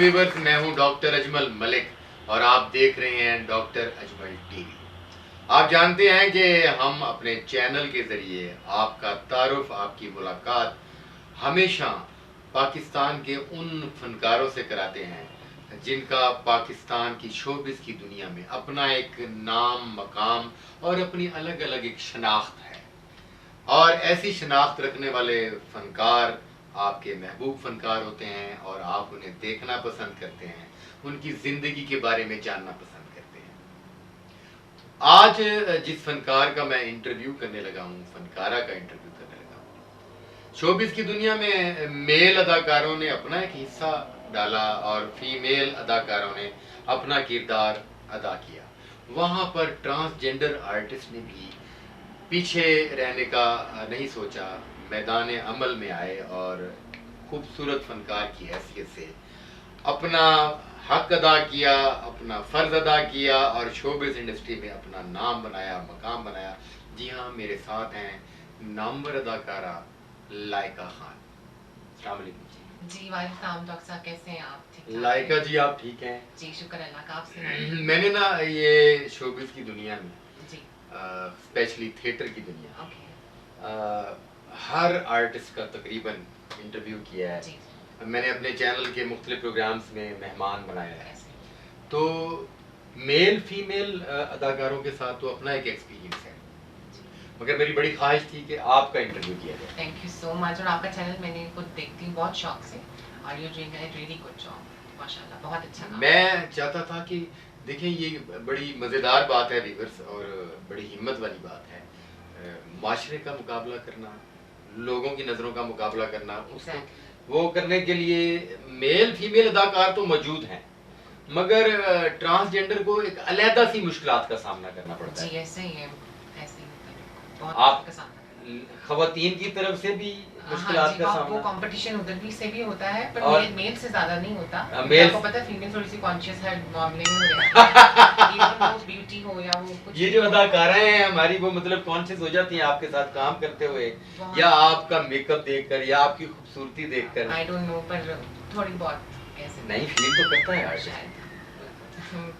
Viewers, मैं हूं doctor Ajmal Malik और आप देख रहे हैं डॉक्टर अजमल टीवी। आप जानते हैं कि हम अपने चैनल के ज़रिए आपका तारुफ, आपकी मुलाकात हमेशा पाकिस्तान के उन फनकारों से कराते हैं जिनका पाकिस्तान की शोबिस की दुनिया में अपना एक नाम, मकाम और अपनी अलग अलग एक शनाख्त है। और ऐसी शनाख्त रखने वाले फनकार आपके महबूब फनकार होते हैं और आप उन्हें देखना पसंद करते हैं, उनकी ज़िंदगी के बारे में जानना पसंद करते हैं। आज जिस फनकार का मैं इंटरव्यू करने लगा हूँ, फनकारा का इंटरव्यू करने लगा हूँ, शोबिस की दुनिया में मेल अदाकारों ने अपना एक हिस्सा डाला और फीमेल अदाकारों ने अपना किरदार अदा किया। वहाँ पर ट्रांसजेंडर आर्टिस्ट ने भी पीछे रहने का नहीं सोचा, मैदान अमल में आए और खूबसूरत फनकार की हैसियत से अपना हक अदा किया, अपना फ़र्ज़ अदा किया और शोबिस इंडस्ट्री में अपना नाम बनाया, मकाम बनाया। जी हाँ, मेरे साथ हैं नामवर अदाकारा लाइका खान। अस्सलाम वालेकुम जी। वालेकुम डॉक्टर साहब, कैसे हैं आप? ठीक लाइका जी, आप ठीक हैं? जी, शुक्र अल्लाह का। आप सुनाइए। मैंने ना ये शोबिस की दुनिया में जी, स्पेशली थिएटर की दुनिया ओके। हर आर्टिस्ट का तकरीबन इंटरव्यू किया है। जी, मैंने अपने चैनल के मुख्तलिफ प्रोग्राम्स में मेहमान बनाया है। ऐसे। तो मेल फीमेल अदाकारों के साथ तो अपना एक एक्सपीरियंस है, जी, मगर मेरी बड़ी ख्वाहिश थी कि आपका इंटरव्यू किया जाए। Thank you so much. और आपका चैनल मैंने खुद देखती हूँ बहुत शौक से और you doing a really good job, माशाल्लाह, बहुत अच्छा काम। मैं चाहता था कि देखें, ये बड़ी मज़ेदार बात है व्यूअर्स और बड़ी हिम्मत वाली बात है। माशरे का मुकाबला करना, लोगों की नज़रों का मुकाबला करना, उसको वो करने के लिए मेल फीमेल अदाकार तो मौजूद हैं, मगर ट्रांसजेंडर को एक अलहदा सी मुश्किलात का सामना करना पड़ता जी, है। ऐसे ही है, ऐसे ही होता है। बहुत आप मुश्किल का सामना करना है। खवातीन की तरफ से भी हाँ मुश्किलात जी, का वो सामना। कंपटीशन उधर भी से भी होता है, पर और मेल से ज्यादा नहीं होता। मेल आपको पता है फीमेल थोड़ी सी कॉन्शियस है मामले में हो रहती है। इवन वो ब्यूटी हो या वो कुछ ये जो अदाकाराएं हैं हमारी, वो मतलब कॉन्शियस हो जाती हैं आपके साथ काम करते हुए, बहुत। या आपका मेकअप देखकर या आपकी खूबसूरती देखकर? आई डोंट नो, पर थोड़ी बहुत ऐसे नहीं, फील तो करता है आर्टिस्ट। शायद।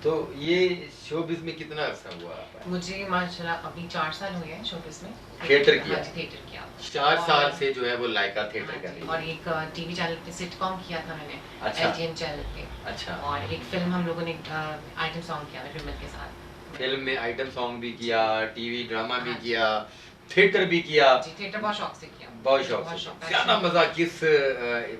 तो ये शोबिज़ में कितना अरसा हुआ आपका? मुझे माशाल्लाह अभी 4 साल हुए हैं शोबिस में। थिएटर किया? हाँ जी, थिएटर किया। 4 और- साल से जो है वो लाइका थिएटर हाँ कर जी, रही और है। एक टीवी चैनल पे सिटकॉम किया था मैंने, अच्छा। LTN चैनल पे। अच्छा। और एक फिल्म हम लोगों ने आइटम सॉन्ग किया था फिल्म के साथ। फिल्म में आइटम सॉन्ग भी किया, टीवी ड्रामा भी हाँ जी। किया, थिएटर भी किया। जी, थिएटर बहुत शौक से किया। बहुत शौक से। ज्यादा मजा किस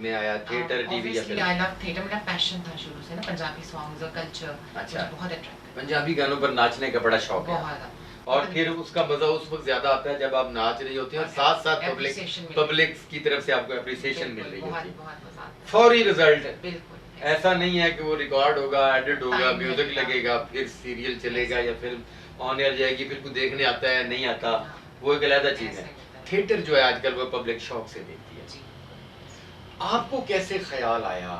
में आया, थिएटर, टीवी या obviously film? I love theatre, मेरा पैशन था शुरू से ना, पंजाबी सॉन्ग्स और कल्चर अच्छा। मुझे बहुत अट्रैक्ट पंजाबी गानों पर नाचने का बड़ा शौक है, बहुत ज़्यादा। और फिर उसका मजा उस वक्त ज्यादा आता है जब आप नाच रही होती हैं और साथ साथ Appreciation मिलती पब्लिक की तरफ से आपको अप्रिसिएशन मिल रही बहुत होती है। बहुत मजा आता फौरी रिजल्ट। है। बिल्कुल ऐसा नहीं है कि वो रिकॉर्ड होगा, एडिट होगा, Time म्यूजिक लगेगा। लगेगा, फिर सीरियल चलेगा या फिल्म ऑन एयर जाएगी, फिर कोई देखने आता है नहीं आता, वो एक अलग चीज है। ऐसे होता है। थिएटर जो है आजकल वो पब्लिक शौक से देखती है। जी। आपको कैसे ख्याल आया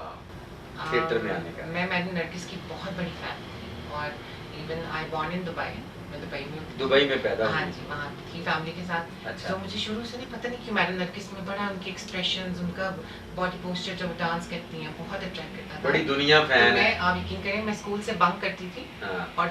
थिएटर में आने का? मैं मैडम नरगिस की बहुत बड़ी फैन थी और even I born in Dubai, मैं दुबई में होती थी। दुबई में पैदा हाँ हुई? जी, वहाँ की फैमिली के साथ। अच्छा। तो मुझे शुरू से नहीं, पता नहीं क्यों मैडम नरगिस में बड़ा उनके एक्सप्रेशंस, उनका बॉडी पोस्चर, जब डांस करती हैं बहुत अट्रैक्ट करता था। बड़ी दुनिया तो फैन है। मैं, आप यकीन करें, मैं स्कूल से बंक करती थी हाँ, और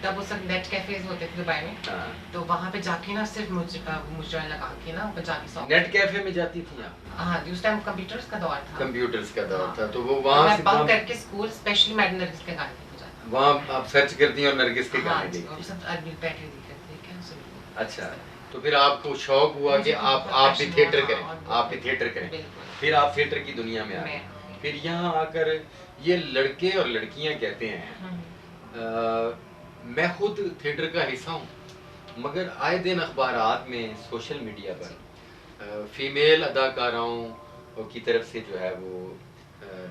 तब वो सब नेट कैफेज होते थे दुबई में, हाँ। तो वहाँ पे जाके ना सिर्फ मुजरा लगा के ना पंजाबी सॉन्ग। नेट कैफे में जाती थी आप? हाँ जी, उस टाइम कंप्यूटर्स का दौर था। कंप्यूटर्स का दौर हाँ। था, तो वो तो वहाँ मैं से बंक करके स्कूल स्पेशली मैडम नरगिस के गाने पे जाती। वहाँ आप सर्च करती हैं और नरगिस के हाँ गाने जी, देखती और हैं। सब आदमी बैठे दिखते थे क्या सुनते। अच्छा, तो फिर आपको शौक हुआ कि मुझे आप बहुत भी passion थिएटर हुआ, करें, हाँ, और आप भी थिएटर करें। बिल्कुल। फिर आप थिएटर की दुनिया में आ गए। मैं- फिर यहाँ आकर ये लड़के और लड़कियाँ कहते हैं, मैं खुद थिएटर का हिस्सा हूँ, मगर आए दिन अखबारात में, सोशल मीडिया पर फीमेल अदाकाराओं की तरफ से जो है वो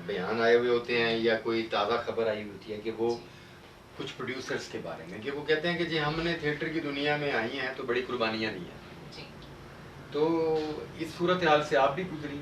बयान आए हुए होते हैं या कोई ताज़ा खबर आई होती है कि वो कुछ प्रोड्यूसर्स के बारे में, कि वो कहते हैं कि जी हमने थिएटर की दुनिया में आई हैं तो बड़ी कुर्बानियाँ दी हैं। जी। तो इस सूरत हाल से आप भी गुजरी?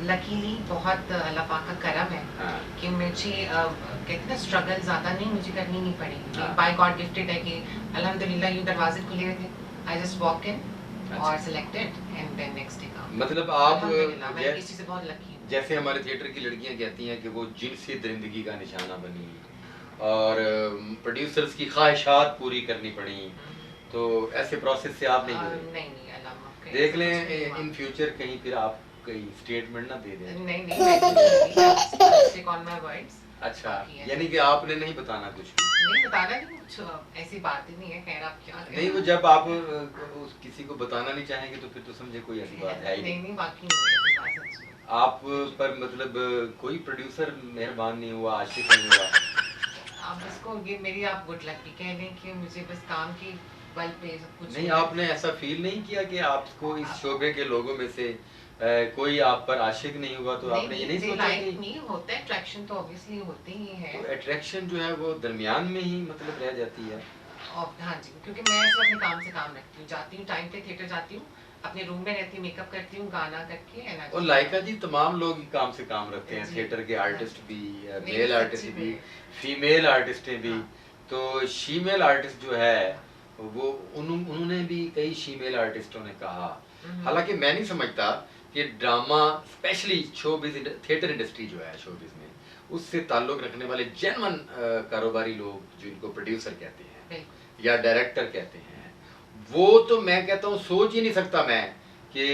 लकीली बहुत अल्लाह पाक का करम है हाँ। कि मुझे कहते हैं ना, स्ट्रगल ज़्यादा नहीं मुझे करनी नहीं पड़ी। हाँ। बाय गॉड गिफ्टेड है कि अल्हम्दुलिल्लाह यूँ दरवाजे खुले हुए थे, आई जस्ट वॉक इन अच्छा। और selected and then next day काम। मतलब आप अल्हम्दुलिल्लाह, मैं जै- इस चीज़ से बहुत लकी हूँ। जैसे हमारे थिएटर की लड़कियां कहती हैं कि वो जिनसी दरिंदगी का निशाना बनी और प्रोड्यूसर्स की ख्वाहिशात पूरी करनी पड़ी, तो ऐसे प्रोसेस से आप नहीं गुजरे? नहीं अल्लाह माफ करे, देख ऐसा लें कुछ नहीं हुआ। इन फ्यूचर कहीं फिर आप कहीं स्टेटमेंट ना दे दें। नहीं मैं नहीं दूंगी, स्टिक ऑन माय वर्ड्स। अच्छा, बाकी ऐसा यानी कि आपने नहीं बताना कुछ भी? नहीं बताना नहीं कुछ, ऐसी बात ही नहीं है। खैर आप क्या नहीं, वो जब आप उस किसी को बताना नहीं चाहेंगे तो फिर तो समझे कोई ऐसी बात है ही नहीं। नहीं बाकी नहीं है ऐसी बात सच में। आप पर मतलब कोई प्रोड्यूसर मेहरबान नहीं हुआ, आशिक नहीं हुआ? आप इसको ये मेरी आप गुड लक भी कह लें कि मुझे बस काम की बल पे सब कुछ नहीं, हुआ है। आपने ऐसा फील नहीं किया कि आपको इस शोबे के लोगों में से कोई आप पर आशिक नहीं हुआ, तो आपने ये नहीं सोचा लाइक कि नहीं होता है, अट्रैक्शन तो ऑब्वियसली होती ही है। तो अट्रैक्शन जो है वो दरमियान में ही मतलब रह जाती है? और हाँ जी, क्योंकि मैं सिर्फ अपने काम से काम रखती हूँ, जाती हूँ टाइम पे थिएटर जाती हूँ, अपने रूम में रहती हूँ, मेकअप करती हूँ, गाना करके एनर्जी। और लाइका जी तमाम लोग ही काम से काम रखते हैं, जी। थिएटर के आर्टिस्ट भी, नहीं, मेल सच्ची आर्टिस्ट भी, में। फीमेल आर्टिस्टें भी। हाँ। तो शीमेल आर्टिस्ट जो है वो उन्होंने भी कई शीमेल आर्टिस्टों ने कहा, हालांकि मैं नहीं समझता कि drama specially showbiz theatre industry जो है शोबिज में उससे ताल्लुक रखने वाले जेन्युइन कारोबारी लोग जिनको प्रोड्यूसर कहते हैं बिल्कुल। या डायरेक्टर कहते हैं, वो तो मैं कहता हूँ सोच ही नहीं सकता मैं कि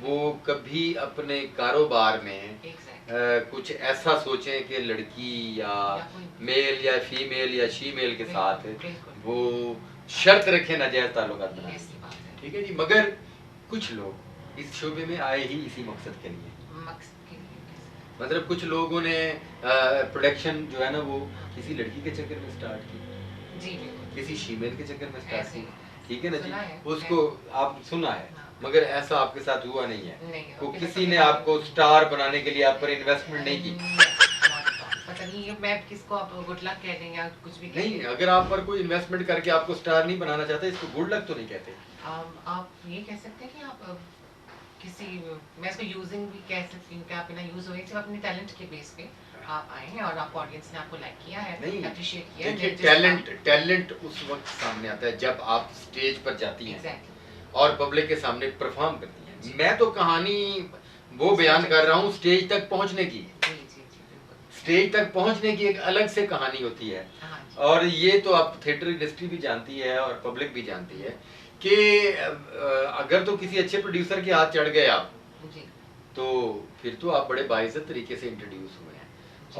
वो कभी अपने कारोबार में Exactly. कुछ ऐसा सोचें कि लड़की या कोई- मेल या फीमेल या शीमेल के साथ बिल्कुल। वो शर्त रखें नाजायज ताल्लुकात बनाने ऐसी की। बात है। ठीक है जी, मगर कुछ लोग इस शोबे में आए ही इसी मकसद के लिए। मकसद के लिए कैसे? मतलब कुछ लोगों ने प्रोडक्शन जो है ना वो किसी लड़की के चक्कर में स्टार्ट की, जी बिल्कुल। किसी फीमेल के चक्कर में स्टार्ट ऐसे की, ही। ठीक है ना सुना जी, है, उसको आप सुना है, हाँ। मगर ऐसा आपके साथ हुआ नहीं है? नहीं, को अभी किसी तक ने तो आपको स्टार बनाने के लिए आप पर इन्वेस्टमेंट नहीं की? पता नहीं ये मैं किसको आप गुड लक कह दें या कुछ भी कह नहीं, दें। अगर आप पर कोई इन्वेस्टमेंट करके आपको स्टार नहीं बनाना चाहते, इसको गुड लक तो नहीं कहते। आप ये कह सकते हैं कि आप किसी, मैं इसको यूजिंग भी कह सकती हूँ कि आप बिना यूज हुए सिर्फ अपने टैलेंट के बेस पे आप आए हैं और आपको ऑडियंस ने आपको लाइक किया है, नहीं, अप्रिशिएट किया है। देखिए टैलेंट उस वक्त सामने आता है जब आप स्टेज पर जाती हैं एग्जैक्टली। और पब्लिक के सामने परफॉर्म करती हैं। मैं तो कहानी वो बयान कर रहा हूँ स्टेज तक पहुँचने की। जी बिल्कुल। स्टेज तक पहुँचने की एक अलग से कहानी होती है, हाँ जी। और ये तो आप थिएटर इंडस्ट्री भी जानती है और पब्लिक भी जानती है कि अगर तो किसी अच्छे प्रोड्यूसर के हाथ चढ़ गए आप, जी तो फिर तो आप बड़े बाइज्जत तरीके से इंट्रोड्यूस हुए हैं,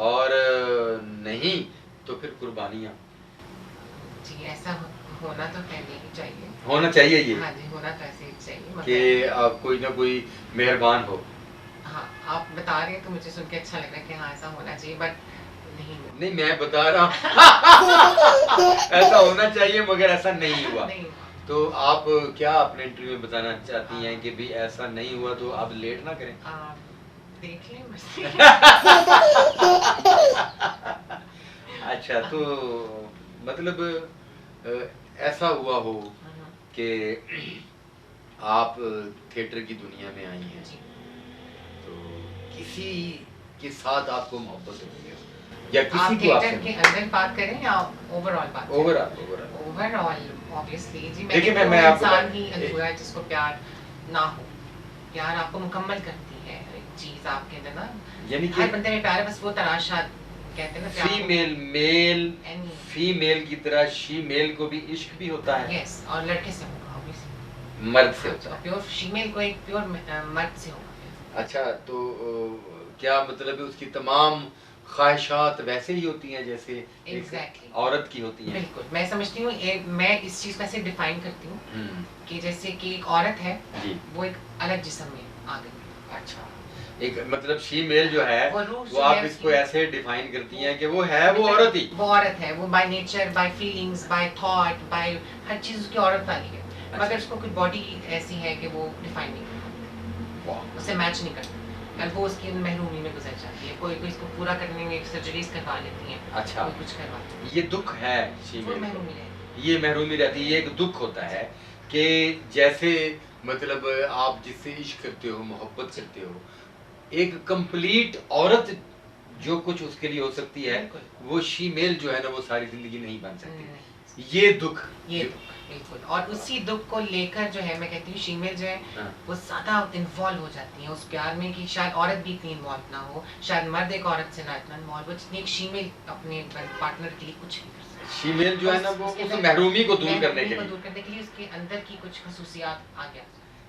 और नहीं तो फिर कुर्बानियाँ। जी ऐसा होना तो पहले ही चाहिए। होना चाहिए ये हाँ जी, होना तो ऐसे ही चाहिए कि आप कोई ना कोई मेहरबान हो। हाँ आप बता रहे हैं तो मुझे सुन के अच्छा लग रहा है कि हाँ ऐसा होना चाहिए, बट नहीं मैं बता रहा हूँ ऐसा होना चाहिए मगर ऐसा नहीं हुआ। नहीं। तो आप क्या अपने इंटरव्यू में बताना चाहती हैं कि भी ऐसा नहीं हुआ तो आप लेट ना करें? देख लें बस। अच्छा, तो मतलब ऐसा हुआ हो कि आप थिएटर की दुनिया में आई हैं, तो किसी के साथ आपको मोहब्बत हो गई या किसी आप को थिएटर के अंदर बात करें या ओवरऑल बात करें? ओवरऑल ऑब्वियसली जी, देखिए मैं मैं आपको इंसान ही अधूरा है जिसको प्यार ना हो। प्यार आपको मुकम्मल करती है एक चीज आपके अंदर ना, यानी कि हर बंदे में प्यार है, बस वो तराशा कहते हैं ना प्यार। फीमेल मेल Any- फीमेल की तरह शीमेल को भी इश्क भी होता है। यस, और लड़के से होगा ऑब्वियसली, मर्द से होता है। प्योर फीमेल को एक प्योर मर्द से होगा। अच्छा, तो क्या मतलब उसकी तमाम ख्वाहिशात वैसे ही होती हैं जैसे Exactly. एक औरत की होती हैं? बिल्कुल, मैं समझती हूँ मैं इस चीज को ऐसे डिफाइन करती हूँ कि जैसे कि एक औरत है जी, वो एक अलग जिस्म में आ गई। अच्छा, एक मतलब फीमेल जो है वो रूह वो जो आप है इसको उसकी- ऐसे डिफाइन करती हैं कि वो है वो औरत ही। वो औरत है, वो by nature, by feelings, by thought, by हर चीज उसकी औरत वाली है, मगर उसको कोई बॉडी ऐसी है कि वो डिफाइन नहीं करती, वाह, उससे मैच नहीं करती, और वो उसकी महरूमी में गुजर जाती है। कोई कोई इसको पूरा करने में सर्जरीज करवा लेती हैं, अच्छा, कोई कुछ करवाती है, ये दुख है वो फीमेल महरूमी को, रहती ये महरूमी रहती है। ये एक दुख होता है कि जैसे मतलब आप जिससे इश्क करते हो, मोहब्बत करते हो, एक कंप्लीट औरत जो कुछ उसके लिए हो सकती है, बिल्कुल। वो शीमेल जो है ना वो सारी जिंदगी नहीं बन सकती। नहीं, ये दुख ये दुख, बिल्कुल। और उसी दुख को लेकर जो है मैं कहती हूँ फीमेल जो है हाँ। वो ज़्यादा इन्वॉल्व हो जाती है उस प्यार में कि शायद औरत भी इतनी इन्वॉल्व ना हो, शायद मर्द एक औरत से ना इतना इन्वॉल्व हो जितनी एक फीमेल अपने पार्टनर के लिए कुछ भी कर सकती है। शीमेल जो है ना वो उसके उस अंदर महरूमी को दूर करने महरूमी के को लिए, दूर करने के लिए उसके अंदर की कुछ खसूसियात आ गया।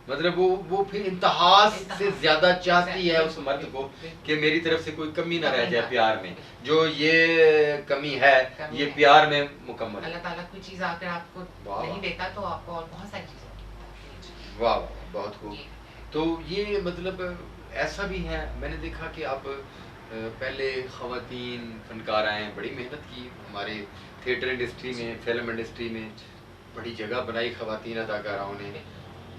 मतलब वो फिर इंतहा से ज्यादा चाहती है उस मर्द को कि मेरी तरफ से कोई कमी ना रह जाए प्यार में, जो ये कमी है ये प्यार में मुकम्मल। अल्लाह ताला कोई चीज़ आकर आपको नहीं देता तो आपको और बहुत सारी चीज़ें। वाह बहुत खूब। तो ये मतलब ऐसा भी है, मैंने देखा कि अब पहले खवातीन फनकाराएँ बड़ी मेहनत की हमारे थिएटर इंडस्ट्री में, फिल्म इंडस्ट्री में बड़ी जगह बनाई खवातीन अदाकाराओं ने।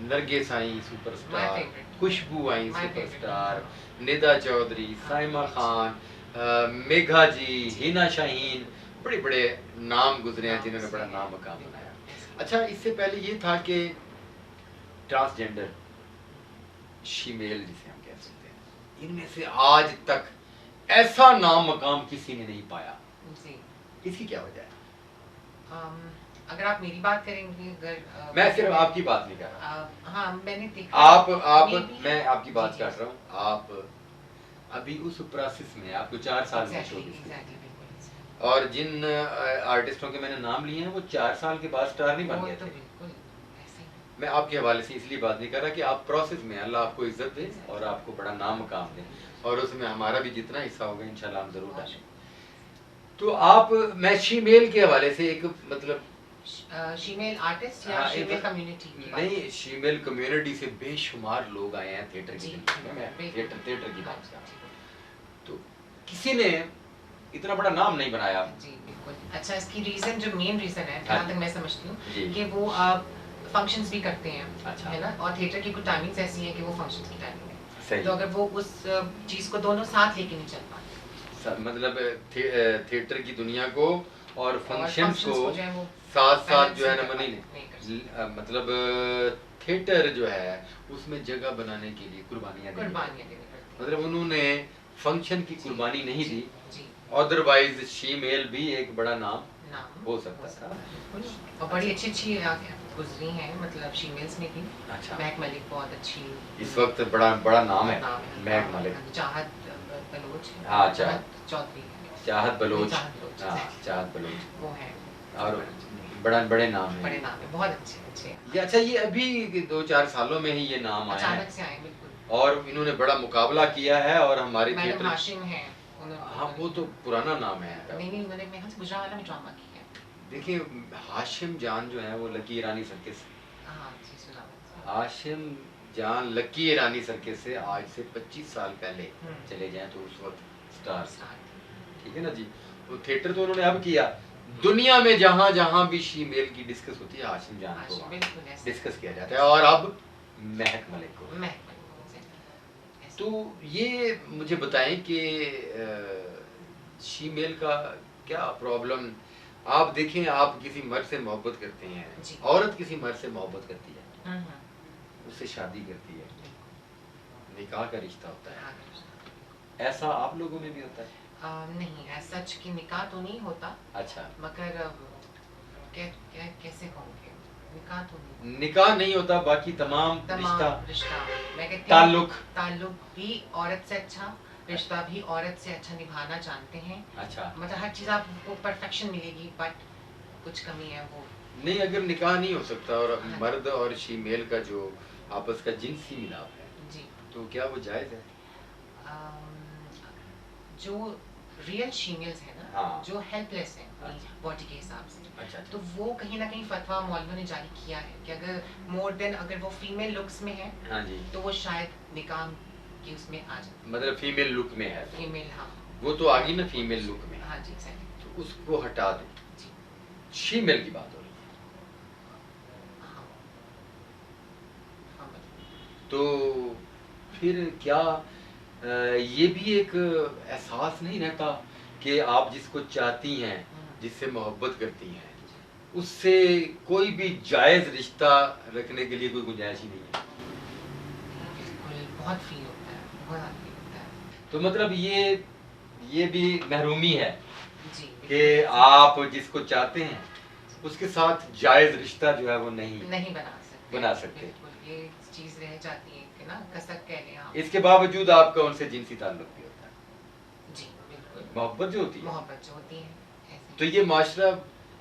नरगिस आई सुपरस्टार, खुशबू आई सुपरस्टार, निदा चौधरी, साइमा खान, मेघा जी, हिना शाहीन, बड़े बड़े नाम गुजरे हैं जिन्होंने बड़ा नाम मकाम बनाया। अच्छा, इससे पहले ये था कि ट्रांसजेंडर शीमेल जिसे हम कह सकते हैं, इनमें से आज तक ऐसा नाम मकाम किसी ने नहीं पाया। इसकी क्या वजह है? अगर आप मेरी बात करेंगे, अगर मैं सिर्फ आपकी बात नहीं कर रहा। हाँ, मैंने देखा आप मैं आपकी बात कर रहा हूँ। आप अभी उस प्रोसेस में, आपको 4 साल में शोबिज़ में, और जिन आर्टिस्टों के मैंने नाम लिए हैं वो 4 साल के बाद स्टार नहीं बन गए थे। मैं आपके हवाले से इसलिए बात नहीं कर रहा कि आप प्रोसेस में, अल्लाह आपको इज्जत दे और आपको बड़ा नाम मकाम दे, और उसमें हमारा भी जितना हिस्सा होगा इंशाल्लाह हम जरूर डालेंगे। तो आप, मैं शीमेल के हवाले से एक मतलब शीमेल आर्टिस्ट या शीमेल कम्युनिटी? नहीं, शीमेल कम्युनिटी से बेशुमार लोग आए हैं थिएटर की दुनिया में। मैं थिएटर की बात कर रहा हूँ। तो किसी ने इतना बड़ा नाम नहीं बनाया। जी बिल्कुल। अच्छा, इसकी रीजन, जो मेन रीजन है जहाँ तक मैं समझती हूँ कि वो फंक्शंस भी करते हैं, अच्छा, है ना, और थिएटर की कुछ टाइमिंग्स ऐसी हैं कि वो फंक्शंस की टाइमिंग है, सही। तो अगर वो उस चीज को दोनों साथ लेके नहीं चल पाते, मतलब थिएटर की दुनिया को और फंक्शंस को जो है वो साथ साथ जो है ना मतलब थिएटर जो है उसमें जगह बनाने के लिए कुर्बानियां देनी पड़ती, मतलब उन्होंने फंक्शन की कुर्बानी नहीं दी, अदरवाइज शीमेल भी एक बड़ा नाम हो सकता था। और बड़ी अच्छी गुजरी हैं, मतलब शीमेल्स में भी। अच्छा, महक मलिक बहुत अच्छी इस वक्त बड़ा नाम है महक मलिक। चाहत बलोच, हाँ, चौधरी, चाहत बलोच, चाहत बलोच वो है, और बड़े नाम है, बड़े नाम है, बहुत अच्छे। ये अच्छा, ये अभी 2-4 सालों में ही ये नाम आया है, अचानक से आए, बिल्कुल। और इन्होंने बड़ा मुकाबला किया है, और हमारे थिएटर हाशिम है, हाँ वो तो पुराना नाम है। नहीं, उन्होंने मेरे ख्याल से गुजरावाला में ड्रामा किया है। देखिए, हाशिम जान जो है वो लकी ईरानी सर्किस, हाँ जी सुना। हाशिम जान लकी ईरानी सर्किस से आज से 25 साल पहले चले जाएं तो उस वक्त स्टार, ठीक है ना जी। वो थिएटर तो उन्होंने अब किया, दुनिया में जहाँ जहाँ भी शीमेल की डिस्कस होती है हाशिम जान को डिस्कस किया जाता है, और अब महक मलिक को। तो ये मुझे बताएं कि शीमेल का क्या प्रॉब्लम, आप देखें, आप किसी मर्द से मोहब्बत करते हैं, औरत किसी मर्द से मोहब्बत करती है, उससे शादी करती है, निकाह का रिश्ता होता है, ऐसा आप लोगों में भी होता है? नहीं, ऐसा सच कि निकाह तो नहीं होता। अच्छा, मगर कैसे कहूँगी, निकाह तो नहीं, निकाह नहीं होता, बाकी तमाम रिश्ता मैं कहती हूँ ताल्लुक भी औरत से अच्छा, रिश्ता भी औरत से अच्छा निभाना जानते हैं। अच्छा, मतलब हर चीज़ आपको परफेक्शन मिलेगी, बट कुछ कमी है वो नहीं। अगर निकाह नहीं हो सकता और मर्द और फीमेल का जो आपस का जिनसी मिलाप है जी, तो क्या वो जायज़ है? जो रियल फीमेल्स है ना, हाँ, जो हेल्पलेस है बॉडी के हिसाब से, अच्छा, तो वो कहीं ना कहीं फतवा मौलवियों ने जारी किया है कि अगर मोर देन अगर वो फीमेल लुक्स में है, हाँ जी, तो वो शायद निकाह की उसमें आ जाए, मतलब फीमेल लुक में है, फीमेल, हाँ, वो तो आ गई ना फीमेल लुक में, हाँ जी, तो उसको हटा दे, फीमेल की बात हो रही है, हाँ, तो फिर क्या ये भी एक एहसास नहीं रहता कि आप जिसको चाहती हैं, जिससे मोहब्बत करती हैं, उससे कोई भी जायज़ रिश्ता रखने के लिए कोई गुंजाइश ही नहीं है? बहुत फील होता है, बहुत फील होता है। तो मतलब ये भी महरूमी है जी कि आप जिसको चाहते हैं उसके साथ जायज रिश्ता जो है वो नहीं बना सकते। ये चीज रह जाती है कि ना, कसक कह लें आप। इसके बावजूद आपका उनसे जिनसी ताल्लुक भी होता है। जी बिल्कुल। मोहब्बत जो होती है, मोहब्बत जो होती है ऐसे। तो ये माशरा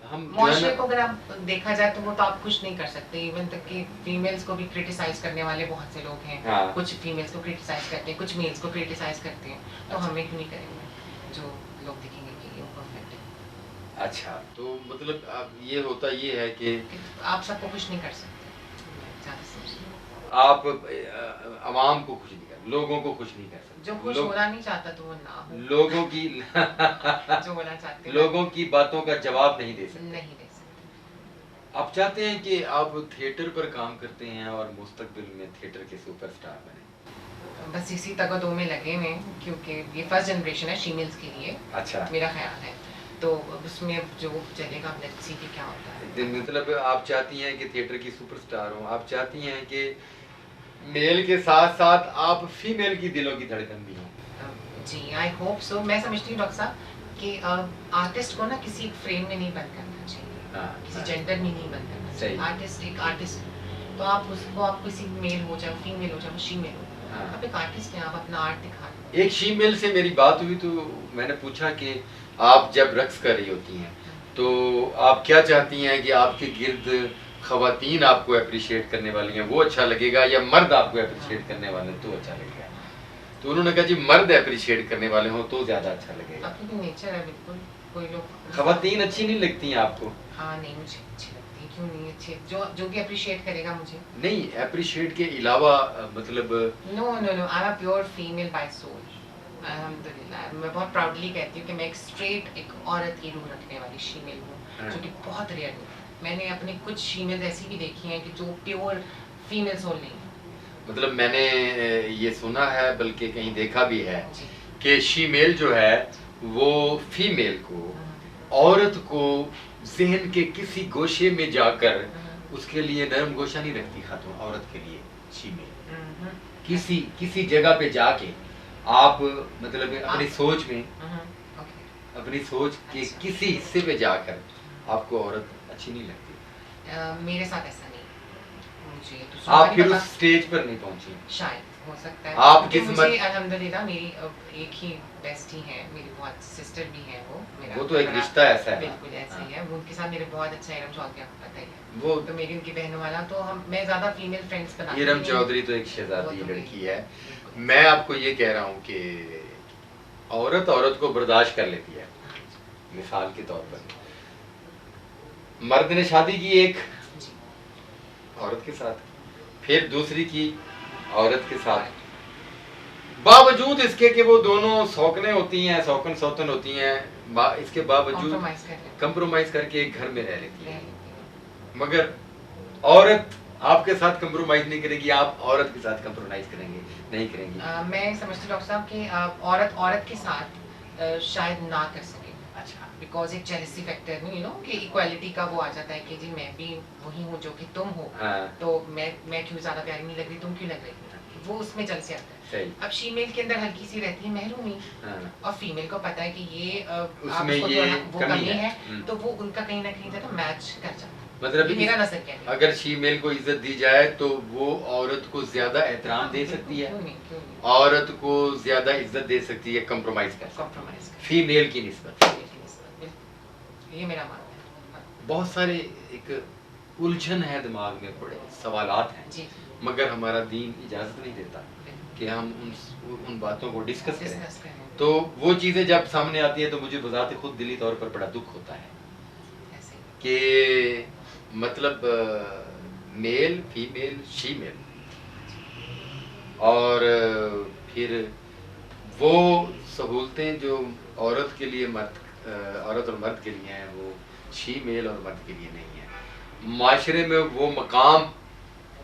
हम माशरे को अगर आप देखा जाए तो वो तो आप कुछ नहीं कर सकते। इवन तक कि फीमेल्स को भी क्रिटिसाइज करने वाले बहुत से लोग हैं। हाँ। कुछ फीमेल्स को क्रिटिसाइज करते हैं, कुछ मेल्स को क्रिटिसाइज करते हैं, तो हमें क्यों नहीं करेंगे जो लोग दिखेंगे कि ये परफेक्ट है। अच्छा, तो मतलब अब ये होता ये है कि आप सबको खुश नहीं कर सकते। आप अवाम को खुश नहीं कर, लोगों को खुश नहीं कर सकते। जो खुश होना नहीं चाहता तो वो ना हो। लोगों की जो होना चाहते लोगों की बातों का जवाब नहीं दे सकते। नहीं दे सकते। आप चाहते हैं कि आप थिएटर पर काम करते हैं और मुस्तकबिल में थिएटर के सुपरस्टार बने। बस इसी तगदो में लगे हुए, क्योंकि ये फर्स्ट जनरेशन है फीमेल्स के लिए। अच्छा, मेरा ख्याल है तो उसमें जो चलेगा लेट्स सी क्या होता है। मतलब आप चाहती हैं कि थिएटर की सुपरस्टार हो, आप चाहती हैं कि मेल के साथ साथ आप फीमेल की दिलों की धड़कन भी हो। जी आई होप सो। मैं समझती हूँ डॉक्टर साहब कि आर्टिस्ट को ना किसी एक फ्रेम में नहीं बंद करना चाहिए, किसी जेंडर में नहीं बंद करना चाहिए। आर्टिस्ट एक आर्टिस्ट, तो आप उसको, आप किसी मेल हो चाहे फीमेल हो चाहे फीमेल हो, आप एक आर्टिस्ट हैं, आप अपना आर्ट दिखा दो। एक फीमेल से मेरी बात हुई तो मैंने पूछा कि आप जब रक्स कर रही होती हैं तो आप क्या चाहती हैं कि आपके गिर्द खवातीन आपको अप्रिशिएट करने वाली हैं वो अच्छा लगेगा, या मर्द आपको अप्रिशिएट करने वाले तो अच्छा लगेगा? तो उन्होंने कहा जी मर्द अप्रिशिएट करने वाले हो तो ज्यादा अच्छा लगेगा। आपकी नेचर है बिल्कुल। कोई लोग खवातीन अच्छी नहीं लगती हैं आपको? हाँ नहीं, मुझे अच्छी लगती है। क्यों नहीं अच्छी? जो भी अप्रिशिएट करेगा मुझे। नहीं, अप्रिशिएट के अलावा मतलब no no no, I am a pure female by soul. अल्हम्दुलिल्लाह, मैं बहुत प्राउडली कहती हूँ कि मैं एक स्ट्रेट एक औरत की रूह रखने वाली फीमेल हूँ, जो कि बहुत रेयर है। मैंने अपने कुछ फीमेल्स ऐसी भी देखी हैं कि जो प्योर फीमेल सोल नहीं है। मतलब मैंने ये सुना है, बल्कि कहीं देखा भी है कि फीमेल जो है वो फीमेल को, औरत को ज़हन के किसी गोशे में जाकर उसके लिए नरम गोशा नहीं रखती। खातून औरत के लिए फीमेल किसी जगह पे जाके आप मतलब अपनी सोच में, अपनी सोच के किसी हिस्से पे जाकर आपको औरत अच्छी नहीं लगती। मेरे साथ ऐसा नहीं, मुझे तो आप फिर उस स्टेज पर नहीं पहुंची। शायद हो सकता है आप मुझे अल्हम्दुलिल्लाह मेरी एक ही बेस्टी है, मेरी बहुत सिस्टर भी है। वो तो एक रिश्ता ऐसा है, बिल्कुल ऐसा ही है। वो उनके साथ मेरे बहुत अच्छा इरम चौधरी, आपको पता ही है वो तो मेरी उनकी बहनों वाला, तो मैं ज्यादा फीमेल फ्रेंड्स बनाती हूं। इरम चौधरी तो एक शहजादी लड़की है। मैं आपको ये कह रहा हूँ कि औरत को बर्दाश्त कर लेती है। मिसाल के तौर पर मर्द ने शादी की एक औरत के साथ, फिर दूसरी की औरत के साथ, बावजूद इसके कि वो दोनों सौकने होती हैं, सौकन सौतन होती हैं, इसके बावजूद कंप्रोमाइज करके एक घर में रह लेती है। मगर औरत आपके साथ कंप्रोमाइज नहीं करेगी, आप औरत के साथ कंप्रोमाइज करेंगे नहीं करेंगी। मैं समझती हूँ डॉक्टर साहब कि औरत के साथ शायद ना कर सके। अच्छा, बिकॉज एक जेलसी फैक्टर में कि इक्वालिटी का वो आ जाता है कि जी मैं भी वही हूँ जो कि तुम हो। तो मैं क्यों ज्यादा प्यारी नहीं लग रही, तुम क्यों लग रही, वो उसमें जल से आता है। अब फीमेल के अंदर हल्की सी रहती है महरूमी, और फीमेल को पता है कि ये उसमें ये वो कमी है, तो वो उनका कहीं ना कहीं ज्यादा मैच कर जाता है। मतलब मेरा नजरिया है। अगर फीमेल को इज्जत दी जाए तो वो औरत को ज्यादा एहतराम दे सकती है, क्यों नहीं? औरत को ज्यादा इज्जत दे सकती है कंप्रोमाइज कर फीमेल की निस्बत। ये मेरा मानना है। बहुत सारे एक उलझन है दिमाग में, बड़े सवालात हैं जी, मगर हमारा दीन इजाजत नहीं देता कि हम उन बातों को डिस्कस करें। तो वो चीजें जब सामने आती हैं तो मुझे बजाते खुद दिली तौर पर बड़ा दुख होता है कि मतलब मेल फीमेल फीमेल, और फिर वो सहूलतें जो औरत के लिए औरत और मर्द के लिए हैं वो फीमेल और मर्द के लिए नहीं है। माशरे में वो मकाम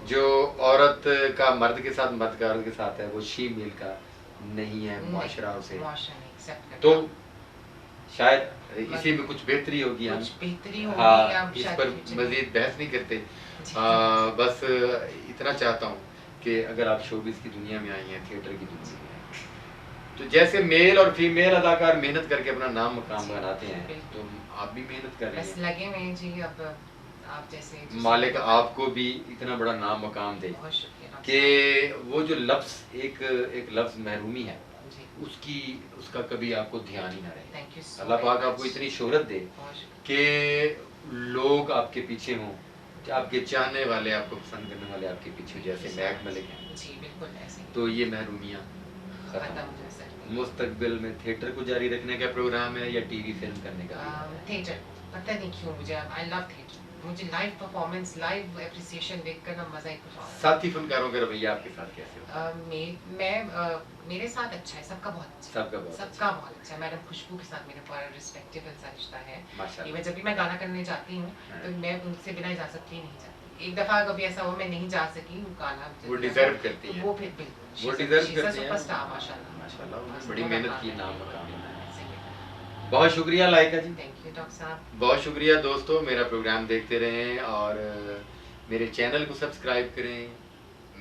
जो औरत का मर्द के साथ, मर्द का औरत के साथ है, वो फीमेल का नहीं है माशरा उसे। तो शायद इसी में कुछ बेहतरी होगी। हम इस पर मजीद बहस नहीं करते। बस इतना चाहता हूँ कि अगर आप शोबिज़ की दुनिया में आई हैं, थिएटर की दुनिया में, तो जैसे मेल और फीमेल अदाकार मेहनत करके अपना नाम मकाम बनाते हैं, तो आप भी मेहनत कर रहे हैं। बस लगे में जी, अब आप जैसे मालिक आपको भी इतना बड़ा नाम मकाम दे कि वो जो लफ्ज़ एक लफ्ज़ महरूमी है, उसका कभी आपको ध्यान ही ना रहे। अल्लाह पाक आपको इतनी शोहरत दे कि लोग आपके पीछे हों, आपके चाहने वाले, आपको पसंद करने वाले आपके पीछे, जैसे महक मलिक हैं जी, बिल्कुल ऐसे। तो ये महरूमियाँ मुस्तकबिल में थिएटर को जारी रखने का प्रोग्राम है या टीवी फिल्म करने का? थिएटर, पता नहीं क्यों मुझे आई लव थिएटर, मुझे लाइव परफॉर्मेंस, लाइव एप्रिसिएशन देखकर ना मजा ही कुछ और। साथी फनकारों का रवैया आपके साथ कैसे होता है? मेरे साथ अच्छा है, सबका बहुत अच्छा, सबका बहुत अच्छा है। मैडम खुशबू के साथ मेरा बड़ा रिस्पेक्टेबल सा रिश्ता है। मैं जब भी मैं गाना करने जाती हूँ तो मैं उनसे बिना इजाजत के नहीं जाती। एक दफा कभी ऐसा हुआ मैं नहीं जा सकी, वो गाना वो डिजर्व करती है, वो फिर बिल्कुल वो डिजर्व करती है, सुपरस्टार माशाल्लाह माशाल्लाह, बड़ी मेहनत की, नाम मकाम बनाया। बहुत शुक्रिया लाइका जी। थैंक यू डॉक्टर साहब। बहुत शुक्रिया दोस्तों, मेरा प्रोग्राम देखते रहें और मेरे चैनल को सब्सक्राइब करें।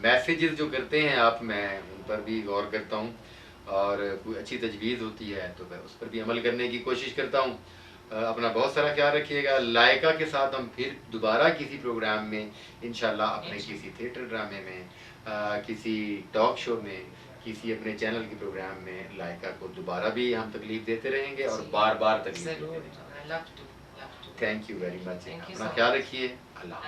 मैसेजेस जो करते हैं आप, मैं उन पर भी गौर करता हूँ और कोई अच्छी तजवीज़ होती है तो मैं उस पर भी अमल करने की कोशिश करता हूँ। अपना बहुत सारा ख्याल रखिएगा। लाइका के साथ हम फिर दोबारा किसी प्रोग्राम में इंशाल्लाह, अपने किसी थिएटर ड्रामे में, किसी टॉक शो में, किसी अपने चैनल के प्रोग्राम में लाइका को दोबारा भी हम तकलीफ देते रहेंगे और बार बार तकलीफ देते रहेंगे। Thank you very much. अपना ख्याल रखिए। अल्लाह।